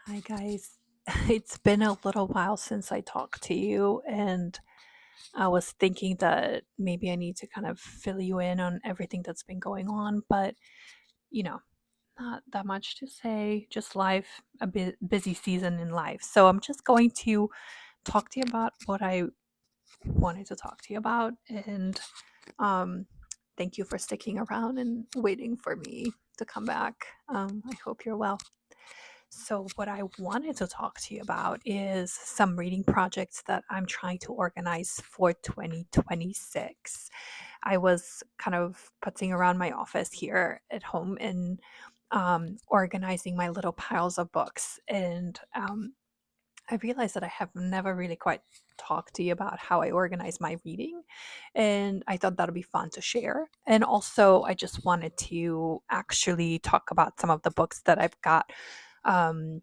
Hi, guys. It's been a little while since I talked to you, and I was thinking that maybe I need to kind of fill you in on everything that's been going on, but you know, not that much to say, just life, a bit busy season in life. So I'm just going to talk to you about what I wanted to talk to you about, and um, thank you for sticking around and waiting for me to come back. I hope you're well. So, what I wanted to talk to you about is some reading projects that I'm trying to organize for 2026. I was kind of putzing around my office here at home and organizing my little piles of books. And I realized that I have never really quite talked to you about how I organize my reading. And I thought that would be fun to share. And also, I just wanted to actually talk about some of the books that I've got. Um,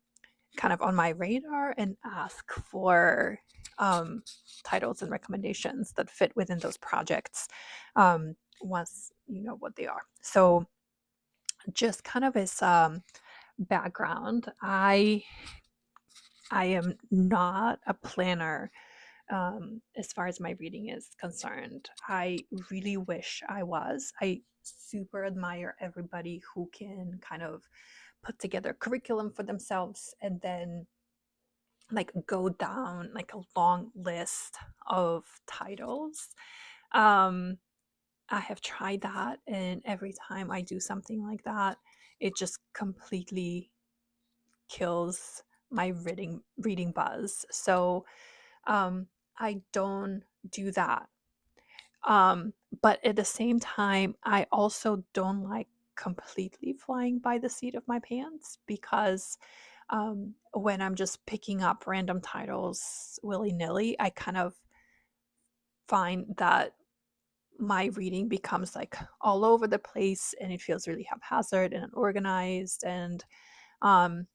kind of on my radar and ask for um, titles and recommendations that fit within those projects once you know what they are. So, just kind of as background, I am not a planner as far as my reading is concerned. I really wish I was. I super admire everybody who can kind of put together a curriculum for themselves and then like go down like a long list of titles. Um, I have tried that, and every time I do something like that, it just completely kills my reading buzz. So I don't do that. But at the same time, I also don't like completely flying by the seat of my pants because when I'm just picking up random titles willy nilly, I kind of find that my reading becomes like all over the place and it feels really haphazard and unorganized. And um,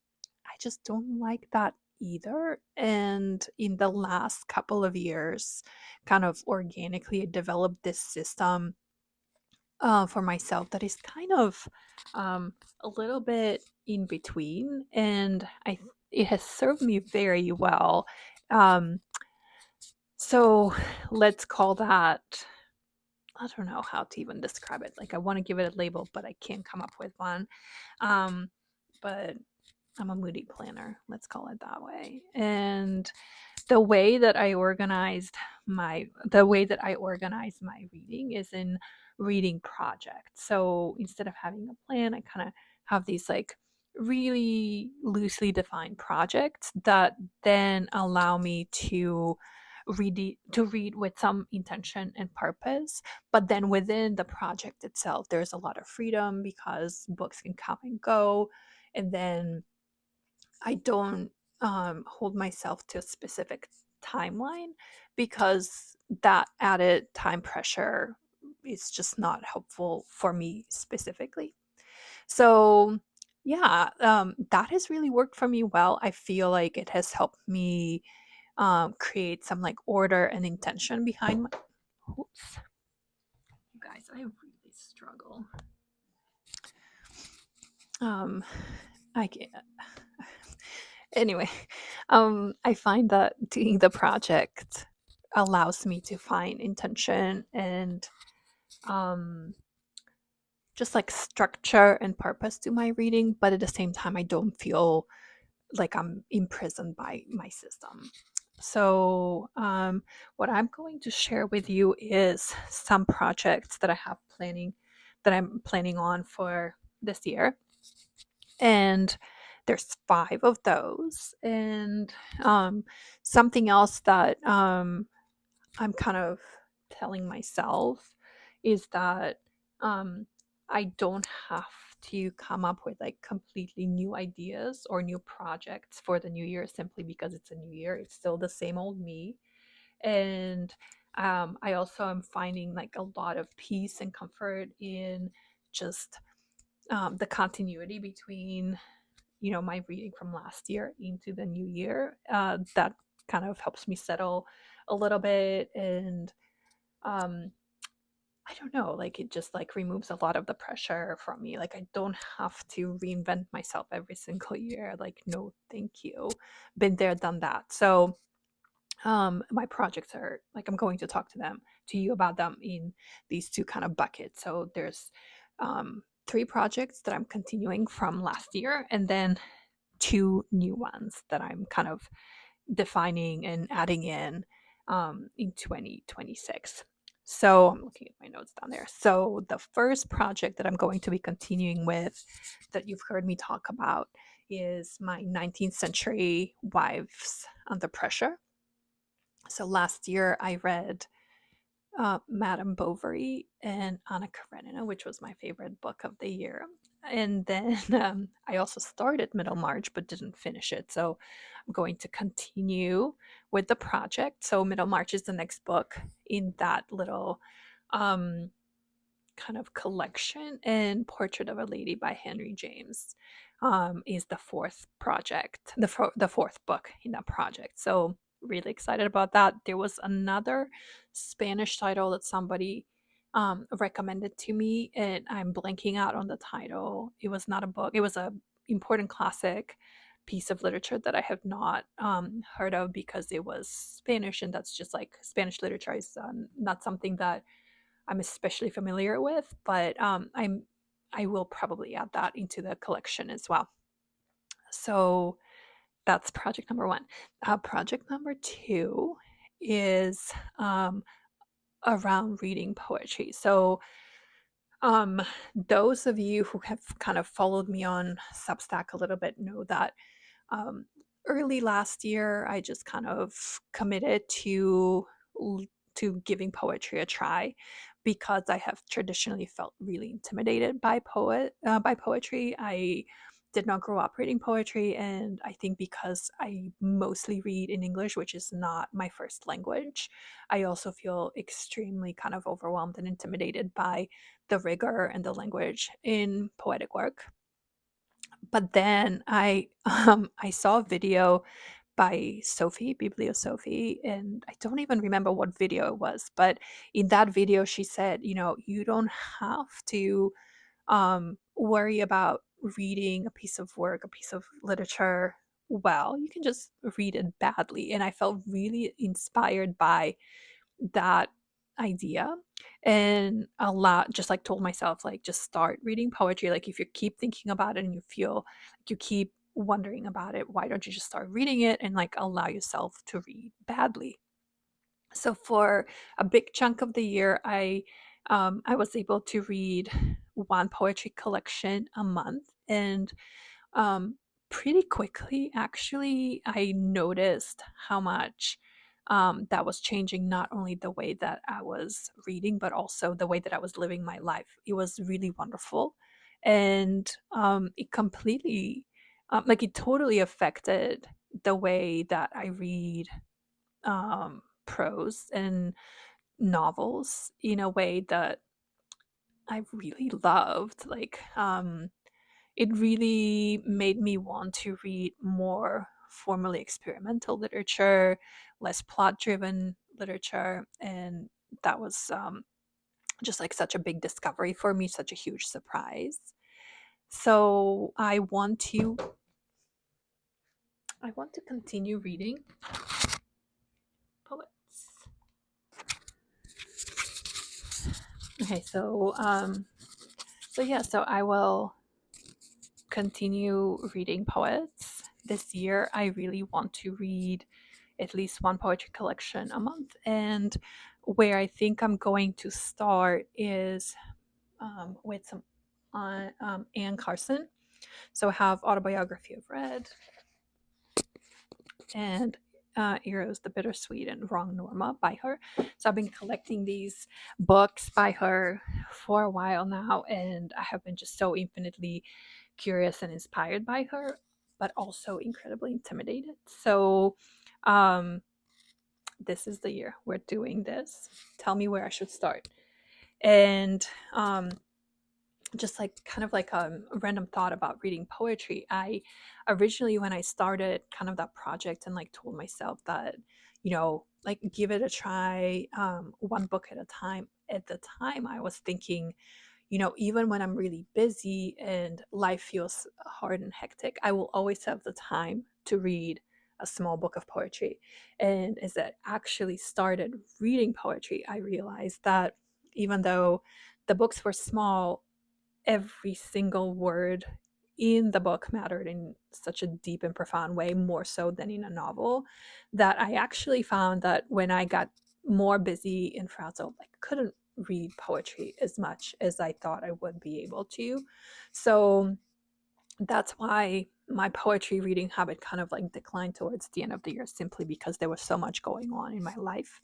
I just don't like that either. And in the last couple of years, kind of organically, I developed this system for myself that is kind of a little bit in between, and it has served me very well. Um, so let's call that. I don't know how to even describe it. Like I want to give it a label, but I can't come up with one. But I'm a moody planner. Let's call it that way. And the way that I organize my reading is in reading projects. So instead of having a plan, I kind of have these like really loosely defined projects that then allow me to read with some intention and purpose. But then within the project itself there's a lot of freedom because books can come and go, and then I don't hold myself to a specific timeline because that added time pressure is just not helpful for me specifically. So, yeah, that has really worked for me well. I feel like it has helped me create some like order and intention behind my. Oops, you guys, I really struggle. Um, I can't. Anyway, I find that doing the project allows me to find intention and um, just like structure and purpose to my reading, but at the same time, I don't feel like I'm imprisoned by my system. So, what I'm going to share with you is some projects that I'm planning on for this year, and there's five of those. And something else that I'm kind of telling myself is that um, I don't have to come up with like completely new ideas or new projects for the new year simply because it's a new year. It's still the same old me. And I also am finding like a lot of peace and comfort in just the continuity between my reading from last year into the new year. That kind of helps me settle a little bit. And um, I don't know, like it just like removes a lot of the pressure from me. Like I don't have to reinvent myself every single year. Like no, thank you. Been there, done that. So my projects are like I'm going to talk to you about them in these two kind of buckets. So there's three projects that I'm continuing from last year, and then two new ones that I'm kind of defining and adding in 2026. So I'm looking at my notes down there. So the first project that I'm going to be continuing with, that you've heard me talk about, is my 19th century wives under pressure. So last year I read Madame Bovary and Anna Karenina, which was my favorite book of the year. And then I also started Middlemarch but didn't finish it. So I'm going to continue with the project. So Middlemarch is the next book in that little um, kind of collection, and Portrait of a Lady by Henry James is the fourth project, the fourth book in that project. So really excited about that. There was another Spanish title that somebody recommended to me, and I'm blanking out on the title. It was not a book. It was a important classic piece of literature that I have not heard of because it was Spanish, and that's just like Spanish literature is not something that I'm especially familiar with, but I will probably add that into the collection as well. So that's project number one. Project number two is around reading poetry. So those of you who have kind of followed me on Substack a little bit know that um, early last year I just kind of committed to giving poetry a try, because I have traditionally felt really intimidated by poetry. I did not grow up reading poetry, and I think because I mostly read in English, which is not my first language, I also feel extremely kind of overwhelmed and intimidated by the rigor and the language in poetic work. But then I saw a video by Sophie, Biblio Sophie, and I don't even remember what video it was, but in that video she said, you know, you don't have to worry about reading a piece of work, a piece of literature well. You can just read it badly. And I felt really inspired by that idea, and a lot just like told myself, like, just start reading poetry. Like if you keep thinking about it and you feel like you keep wondering about it, why don't you just start reading it and like allow yourself to read badly? So for a big chunk of the year, I was able to read one poetry collection a month, and um, pretty quickly, actually, I noticed how much that was changing not only the way that I was reading, but also the way that I was living my life. It was really wonderful. And it completely, like, it totally affected the way that I read prose and novels in a way that I really loved. Like, it really made me want to read more formally experimental literature, less plot driven literature. And that was just like such a big discovery for me, such a huge surprise. So I want to continue reading poets. Okay, so yeah, so I will continue reading poets. This year, I really want to read at least one poetry collection a month. And where I think I'm going to start is with some Anne Carson. So I have Autobiography of Red and Eros, the Bittersweet, and Wrong Norma by her. So I've been collecting these books by her for a while now, and I have been just so infinitely curious and inspired by her, but also incredibly intimidated. So this is the year we're doing this. Tell me where I should start. And just like kind of like a random thought about reading poetry, I originally, when I started kind of that project and like told myself that, you know, like give it a try, one book at a time, at the time I was thinking, even when I'm really busy and life feels hard and hectic, I will always have the time to read a small book of poetry. And as I actually started reading poetry, I realized that even though the books were small, every single word in the book mattered in such a deep and profound way, more so than in a novel, that I actually found that when I got more busy and frazzled, I couldn't read poetry as much as I thought I would be able to. So that's why my poetry reading habit kind of like declined towards the end of the year, simply because there was so much going on in my life.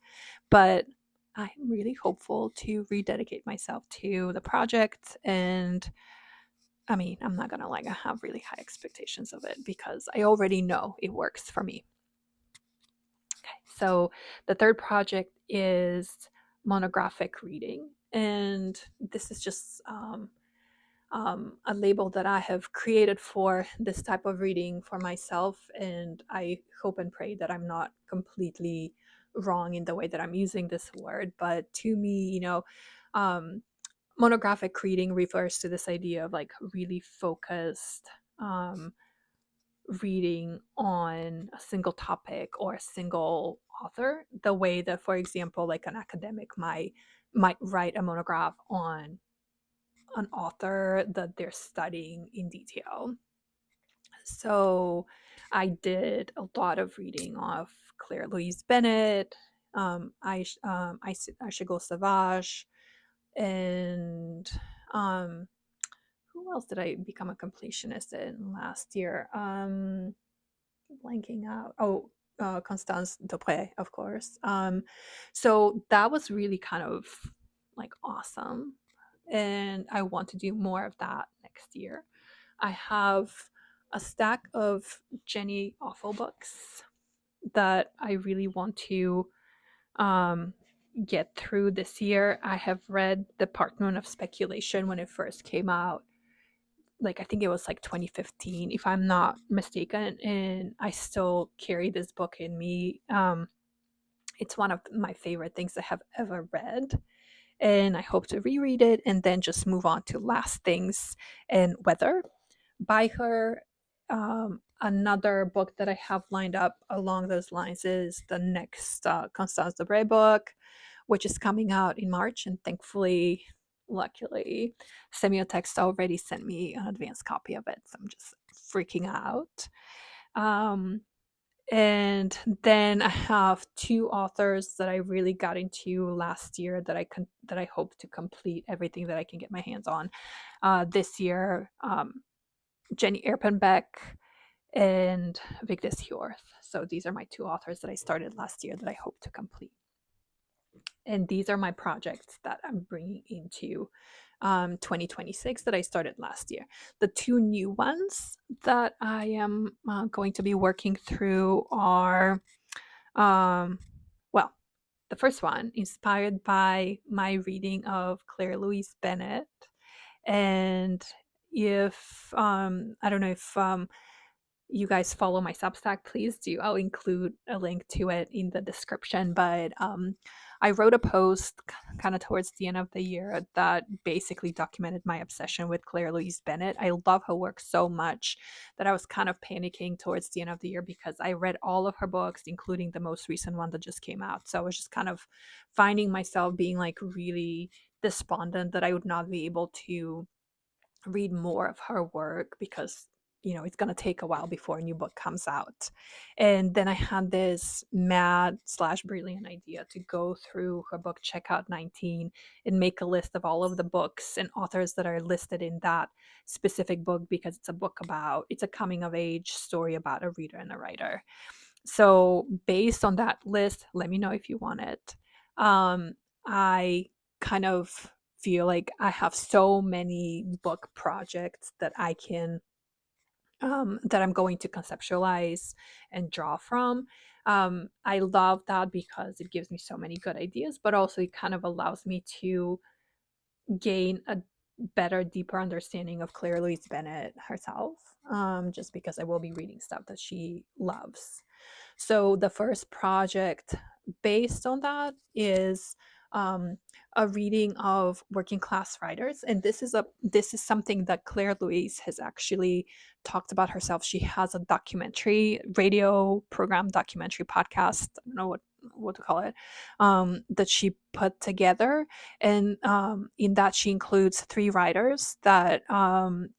But I'm really hopeful to rededicate myself to the project. And I mean, I'm not gonna lie, I have really high expectations of it because I already know it works for me. Okay, so the third project is monographic reading. And this is just a label that I have created for this type of reading for myself. And I hope and pray that I'm not completely wrong in the way that I'm using this word. But to me, um, monographic reading refers to this idea of like really focused reading on a single topic or a single author, the way that, for example, like an academic might write a monograph on an author that they're studying in detail. So I did a lot of reading of Claire Louise Bennett, Aishigo Savage, and who else did I become a completionist in last year? Blanking out. Oh, Constance Dupré, of course. So that was really kind of like awesome. And I want to do more of that next year. I have a stack of Jenny Offal books that I really want to um, get through this year. I have read The Parkman of Speculation when it first came out. Like, I think it was like 2015, if I'm not mistaken. And I still carry this book in me. It's one of my favorite things I have ever read. And I hope to reread it and then just move on to Last Things and Weather by her. Another book that I have lined up along those lines is the next Constance Debray book, which is coming out in March. And thankfully, luckily, Semiotext already sent me an advanced copy of it. So I'm just freaking out. Um, and then I have two authors that I really got into last year that I hope to complete everything that I can get my hands on this year. Jenny Erpenbeck and Vigdis Hjorth. So these are my two authors that I started last year that I hope to complete. And these are my projects that I'm bringing into 2026 that I started last year. The two new ones that I am going to be working through are, well, the first one, inspired by my reading of Claire Louise Bennett. And if, I don't know if you guys follow my Substack, please do. I'll include a link to it in the description. But I wrote a post kind of towards the end of the year that basically documented my obsession with Claire Louise Bennett. I love her work so much that I was kind of panicking towards the end of the year because I read all of her books, including the most recent one that just came out. So I was just kind of finding myself being like really despondent that I would not be able to read more of her work because it's going to take a while before a new book comes out. And then I had this mad slash brilliant idea to go through her book Checkout 19 and make a list of all of the books and authors that are listed in that specific book, because it's a coming of age story about a reader and a writer. So based on that list, let me know if you want it. I kind of feel like I have so many book projects that that I'm going to conceptualize and draw from. I love that because it gives me so many good ideas, but also it kind of allows me to gain a better, deeper understanding of Claire Louise Bennett herself, just because I will be reading stuff that she loves. So the first project based on that is um, a reading of working class writers, and this is something that Claire Louise has actually talked about herself. She has a documentary, radio program, documentary podcast. I don't know what to call it, that she put together, and in that she includes three writers that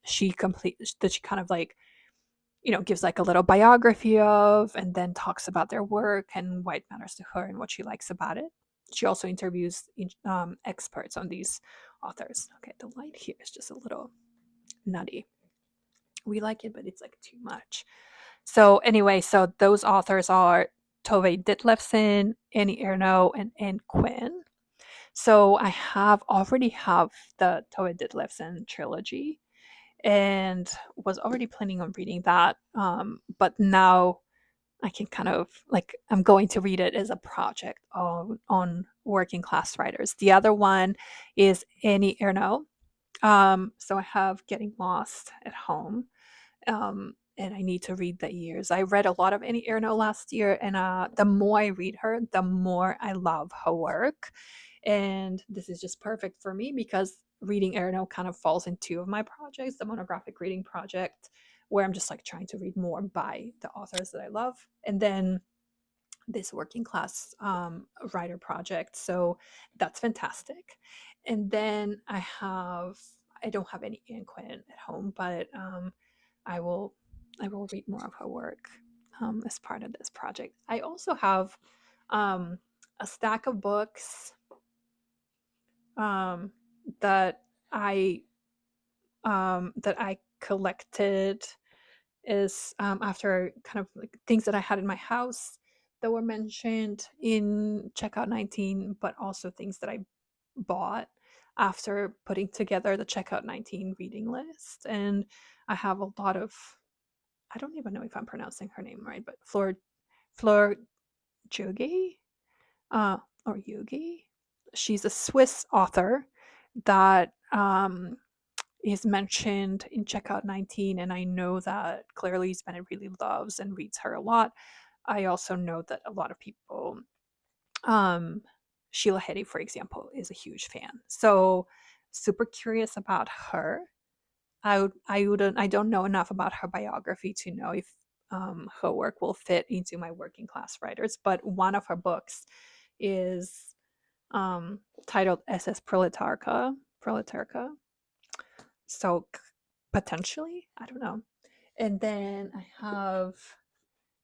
she kind of like gives like a little biography of, and then talks about their work and why it matters to her and what she likes about it. She also interviews experts on these authors. Okay, the light here is just a little nutty. We like it, but it's like too much. So anyway, so those authors are Tove Ditlevsen, Annie Ernaux, and Anne Quinn. So I already have the Tove Ditlevsen trilogy, and was already planning on reading that. But now I can kind of like, I'm going to read it as a project on working class writers. The other one is Annie Ernaux. So I have Getting Lost at Home, and I need to read the years. I read a lot of Annie Ernaux last year, and the more I read her, the more I love her work. And this is just perfect for me because reading Ernaux kind of falls in two of my projects: the monographic reading project, where I'm just like trying to read more by the authors that I love, and then this working class writer project. So that's fantastic. And then I don't have any Anne Quinn at home, but I will I will read more of her work as part of this project. I also have a stack of books um, that I that I collected is after kind of like things that I had in my house that were mentioned in Checkout 19, but also things that I bought after putting together the Checkout 19 reading list. And I have a lot of, I don't even know if I'm pronouncing her name right, but Fleur Jogi, uh, or Yugi. She's a Swiss author that is mentioned in Checkout 19, and I know that Claire Louise Bennett really loves and reads her a lot. I also know that a lot of people, um, Sheila Heti, for example, is a huge fan. So super curious about her. I don't know enough about her biography to know if her work will fit into my working class writers, but one of her books is titled SS Proletarka. So potentially, I don't know. And then I have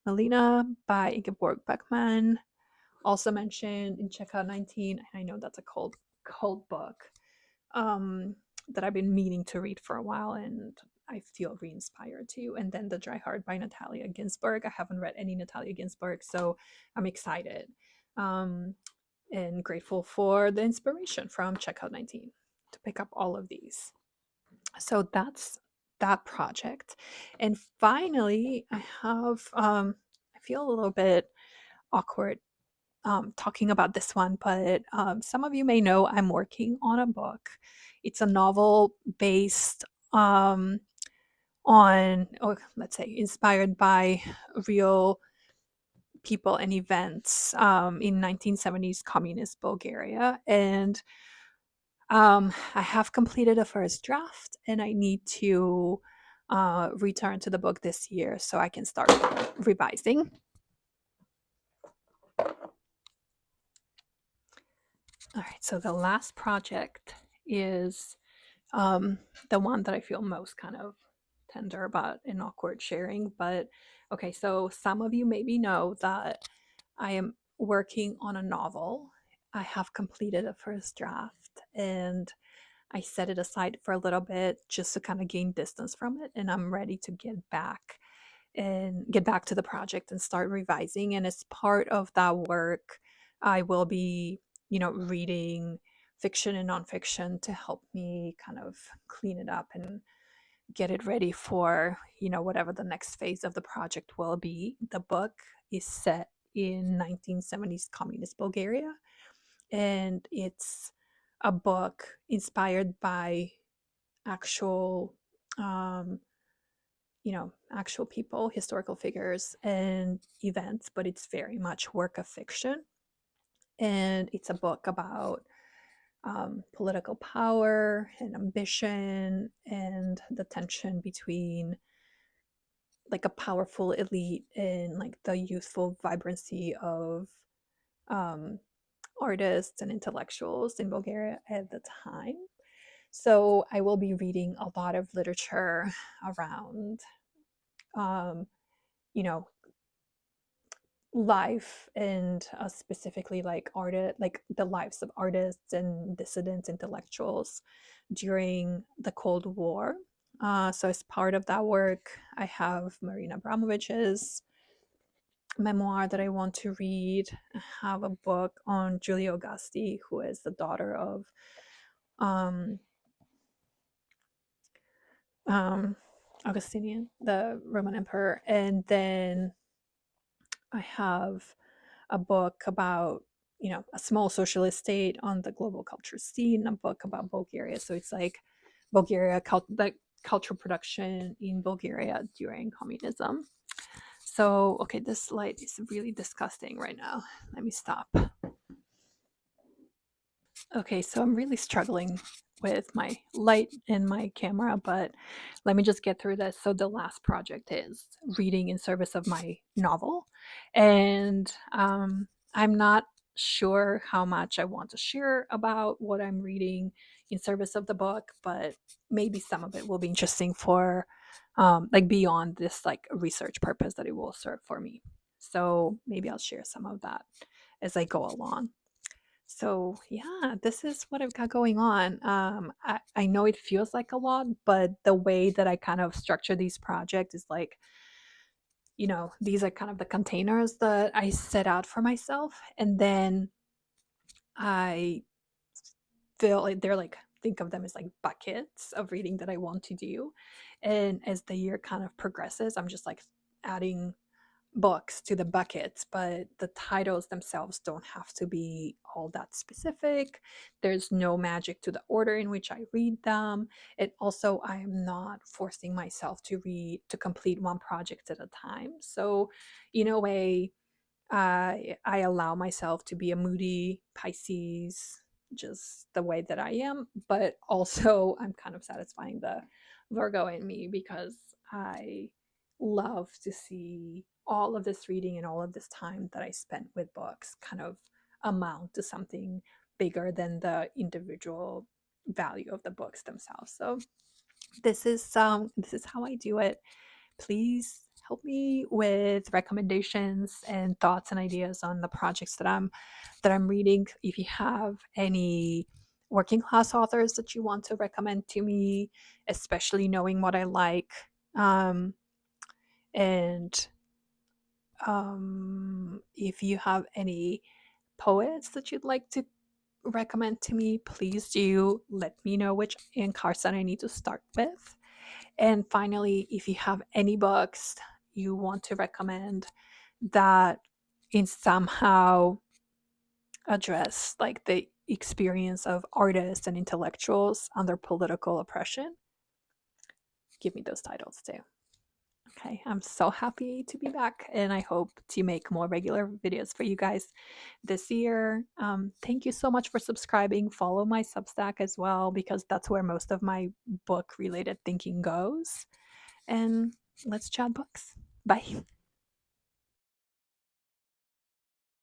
Melina by Ingeborg Beckmann, also mentioned in Checkout 19. And I know that's a cold book um, that I've been meaning to read for a while, and I feel re-inspired to. And then The Dry Heart by Natalia Ginsburg. I haven't read any Natalia Ginsburg, so I'm excited and grateful for the inspiration from Checkout 19 to pick up all of these. So that's that project. And finally, I feel a little bit awkward talking about this one, but some of you may know I'm working on a book. It's a novel based on, or let's say, inspired by real people and events in 1970s communist Bulgaria. And I have completed a first draft, and I need to return to the book this year so I can start revising. All right, so the last project is the one that I feel most kind of tender about and awkward sharing. But okay, so some of you maybe know that I am working on a novel. I have completed a first draft, and I set it aside for a little bit just to kind of gain distance from it. And I'm ready to get back to the project and start revising. And as part of that work, I will be, reading fiction and nonfiction to help me kind of clean it up and get it ready for, whatever the next phase of the project will be. The book is set in 1970s communist Bulgaria, and it's a book inspired by actual um, actual people, historical figures, and events, but it's very much work of fiction. and it's a book about political power and ambition and the tension between like a powerful elite and like the youthful vibrancy of um, artists and intellectuals in Bulgaria at the time. So I will be reading a lot of literature around, um, you know, life and specifically like like the lives of artists and dissidents, intellectuals during the Cold War. So as part of that work, I have Marina Abramovich's memoir that I want to read. I have a book on Giulia Augusti, who is the daughter of um, um, Augustinian, the Roman emperor. And then I have a book about, a small socialist state on the global culture scene, a book about Bulgaria. So it's like Bulgaria, like cultural production in Bulgaria during communism. So, okay, this light is really disgusting right now. Let me stop. Okay, so I'm really struggling with my light and my camera, but let me just get through this. So the last project is reading in service of my novel, and I'm not sure how much I want to share about what I'm reading in service of the book, but maybe some of it will be interesting for like beyond this like research purpose that it will serve for me. So maybe I'll share some of that as I go along. So yeah, this is what I've got going on. I know it feels like a lot, but the way that I kind of structure these projects is like, these are kind of the containers that I set out for myself. And then I feel like they're like, think of them as like buckets of reading that I want to do. And as the year kind of progresses, I'm just like adding books to the buckets, but the titles themselves don't have to be all that specific. There's no magic to the order in which I read them. It also, I am not forcing myself to complete one project at a time. So, in a way, I allow myself to be a moody Pisces, just the way that I am, but also I'm kind of satisfying the Virgo in me because I love to see all of this reading and all of this time that I spent with books kind of amount to something bigger than the individual value of the books themselves. So this is how I do it. Please help me with recommendations and thoughts and ideas on the projects that I'm reading. If you have any working class authors that you want to recommend to me, especially knowing what I like, and if you have any poets that you'd like to recommend to me, please do let me know which Anne Carson I need to start with. And finally, if you have any books you want to recommend that in somehow address like the experience of artists and intellectuals under political oppression, give me those titles too. Okay, I'm so happy to be back, and I hope to make more regular videos for you guys this year. Thank you so much for subscribing. Follow my Substack as well, because that's where most of my book related thinking goes. And let's chat books. Bye.